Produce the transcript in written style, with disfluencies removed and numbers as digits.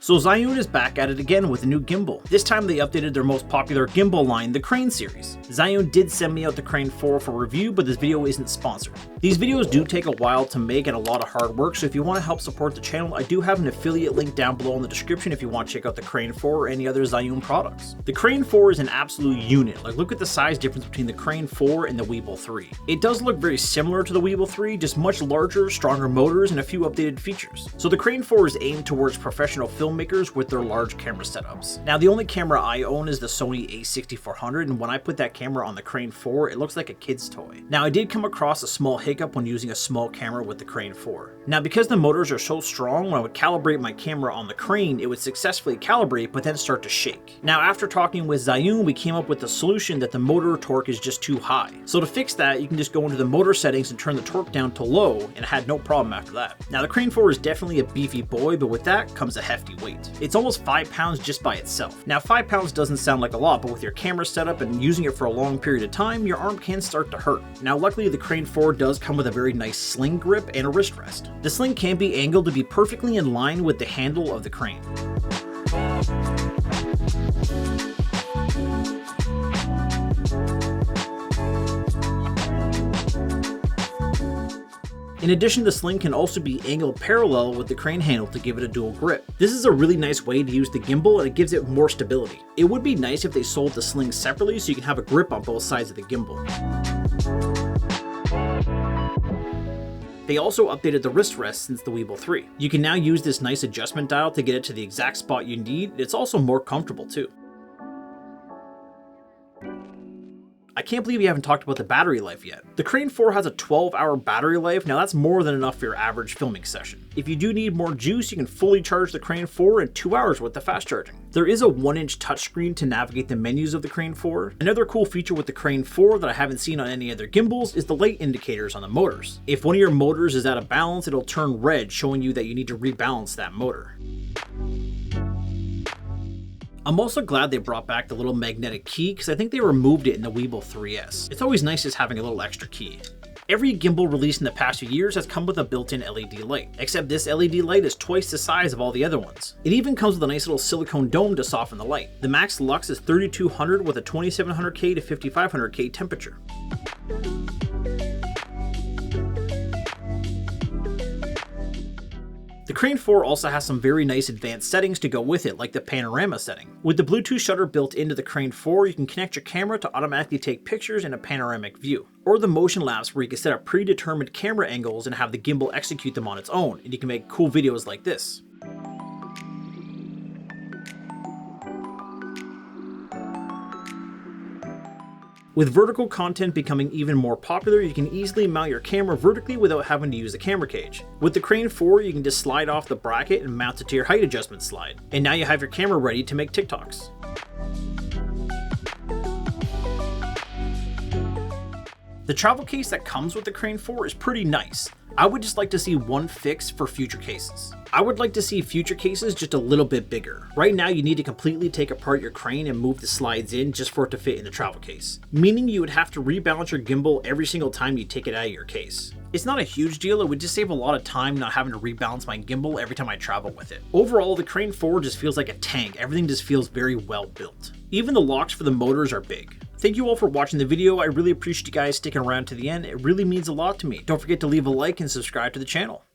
So Zhiyun is back at it again with a new gimbal. This time they updated their most popular gimbal line, the Crane series. Zhiyun did send me out the Crane 4 for review, but this video isn't sponsored. These videos do take a while to make and a lot of hard work, so if you want to help support the channel, I do have an affiliate link down below in the description if you want to check out the Crane 4 or any other Zhiyun products. The Crane 4 is an absolute unit. Like, look at the size difference between the Crane 4 and the Weebill 3. It does look very similar to the Weebill 3, just much larger, stronger motors, and a few updated features. So the Crane 4 is aimed towards professional filmmakers with their large camera setups. Now, the only camera I own is the Sony A6400, and when I put that camera on the Crane 4, it looks like a kid's toy. Now, I did come across a small hiccup when using a small camera with the Crane 4. Now, because the motors are so strong, when I would calibrate my camera on the Crane, it would successfully calibrate but then start to shake. Now, after talking with Zhiyun, we came up with the solution that the motor torque is just too high. So to fix that, you can just go into the motor settings and turn the torque down to low, and it had no problem after that. Now, the Crane 4 is definitely a beefy boy, but with that comes a hefty weight. It's almost 5 pounds just by itself. Now, 5 pounds doesn't sound like a lot, but with your camera setup and using it for a long period of time, your arm can start to hurt. Now, luckily, the Crane 4 does come with a very nice sling grip and a wrist rest. The sling can be angled to be perfectly in line with the handle of the Crane. In addition, the sling can also be angled parallel with the Crane handle to give it a dual grip. This is a really nice way to use the gimbal, and it gives it more stability. It would be nice if they sold the sling separately so you can have a grip on both sides of the gimbal. They also updated the wrist rest since the Weebill 3. You can now use this nice adjustment dial to get it to the exact spot you need. It's also more comfortable too. I can't believe we haven't talked about the battery life yet. The Crane 4 has a 12-hour battery life. Now that's more than enough for your average filming session. If you do need more juice, you can fully charge the Crane 4 in 2 hours with the fast charging. There is a 1-inch touchscreen to navigate the menus of the Crane 4. Another cool feature with the Crane 4 that I haven't seen on any other gimbals is the light indicators on the motors. If one of your motors is out of balance, it'll turn red, showing you that you need to rebalance that motor. I'm also glad they brought back the little magnetic key because I think they removed it in the Weebill 3S. It's always nice just having a little extra key. Every gimbal released in the past few years has come with a built-in LED light, except this LED light is twice the size of all the other ones. It even comes with a nice little silicone dome to soften the light. The max lux is 3200 with a 2700K to 5500K temperature. The Crane 4 also has some very nice advanced settings to go with it, like the panorama setting. With the Bluetooth shutter built into the Crane 4, you can connect your camera to automatically take pictures in a panoramic view. Or the motion lapse, where you can set up predetermined camera angles and have the gimbal execute them on its own, and you can make cool videos like this. With vertical content becoming even more popular, you can easily mount your camera vertically without having to use a camera cage. With the Crane 4, you can just slide off the bracket and mount it to your height adjustment slide. And now you have your camera ready to make TikToks. The travel case that comes with the Crane 4 is pretty nice. I would just like to see one fix for future cases. I would like to see future cases just a little bit bigger. Right now you need to completely take apart your Crane and move the slides in just for it to fit in the travel case. Meaning you would have to rebalance your gimbal every single time you take it out of your case. It's not a huge deal, it would just save a lot of time not having to rebalance my gimbal every time I travel with it. Overall, the Crane 4 just feels like a tank. Everything just feels very well built. Even the locks for the motors are big. Thank you all for watching the video. I really appreciate you guys sticking around to the end. It really means a lot to me. Don't forget to leave a like and subscribe to the channel.